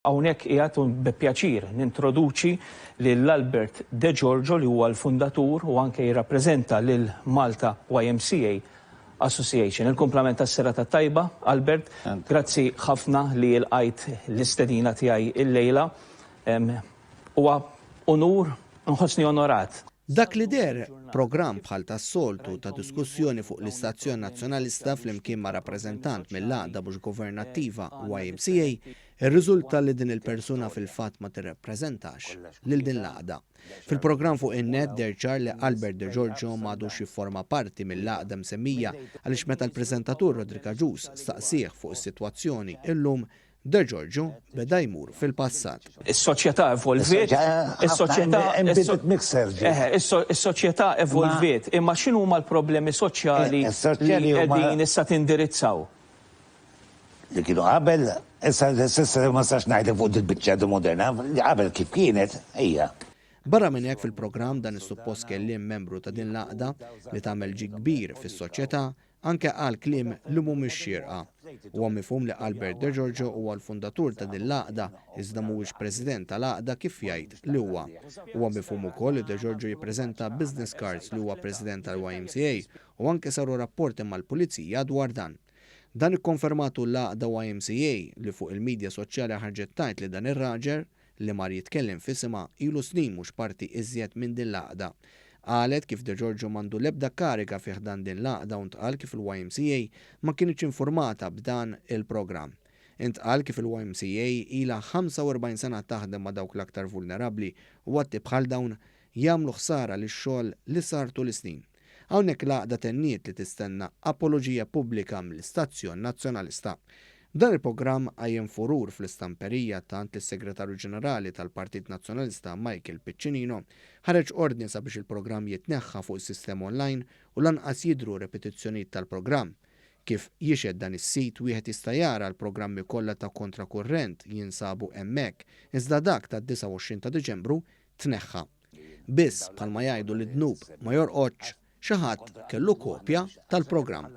Hawnhekk qiegħed bi-pjaċir nintroduċi lil Albert De Giorgio li huwa l-fundatur u anke jirrappreżenta lil Malta YMCA Association. Il-kumplament tas-serata tajba, Albert, grazzi ħafna li lqajt l-istedina tiegħi illejla. Huwa onur, nħossni onorat. Dak li der programm bħal tas-soltu ta' diskussjoni fuq l-Istazzjon Nazzjonalista flimkien ma' rappreżentant mill-għaqda mhux governattiva YMCA, ir-riżulta li din il-persuna fil-fatt ma tirrappreżentax lil din l-għaqda. Fil-programm fuq in-net derċar li Albert De Giorgio m'għadux jifforma parti mill-għaqda msemmija għaliex meta l-preżentatur Rodrika Ġus staqsih fuq is-sitwazzjoni illum De Giorgio beda jmur fil-passat. Is-soċjetà evolviet, is-soċjetà evolviet, imma x'inhu huma l-problemi soċjali li qegħdin issa tindirizzaw? Li kienu qabel, issa ma sax ngħidlek fuq il-biċċa moderna, qabel kif kienet, hija. Barra minn hekk fil-programm dan is-suppost kelliem membru ta' din l-għaqda li tagħmel ġi kbir fis-soċjetà anke qal kliem li mhumiex xierqa. Huwa mifhum li Albert De Giorgio huwa l-fundatur ta' din l-għaqda iżda mhuwiex president tal-għaqda kif jgħid li huwa. Huwa mifhum ukoll li De Giorgio jippreżenta business cards li huwa president tal-YMCA u anke saru rapporti mal-pulizija dwar dan. Dan ikkonfermatu l-għaqda YMCA li fuq il-medja soċjali ħarġet tajt li dan ir-raġel li mar jitkellem f'isima ilu snin mhux parti iżjed minn din l-għaqda. Qalet kif De Giorgio m'għandu l-ebda kariga fih dan din l-għaqda u ntqal kif il-YMCA ma kienx informata b'dan il-programm. Intqal kif il-YMCA ilha 45 sena taħdem ma' dawk l-aktar vulnerabbli u għatti bħal dawn jagħmlu ħsara lix-xogħol li sartu l-snin. Hawnhekk l-għaqda tenniet li tistenna apoloġija pubblika mill-Istazzjon Nazzjonalista. Dan il-programm għajjem furur fl-istamperija tant l-Segretarju Ġenerali tal-Partit Nazzjonalista Michael Piccinino ħareġ ordni sabiex il-programm jitneħħa fuq is-sistema online u lanqas jidhru repetizzjonijiet tal-programm. Kif jixed dan is-sit wieħed jista' jara l-programmi kollha ta' kontrakurrent jinsabu hemmhekk, iżda dak tad-29 ta' Diċembru tneħħa. Biss bħalma jgħidu li dnub ma jorqodx xi ħadd kellu kopja tal-programm.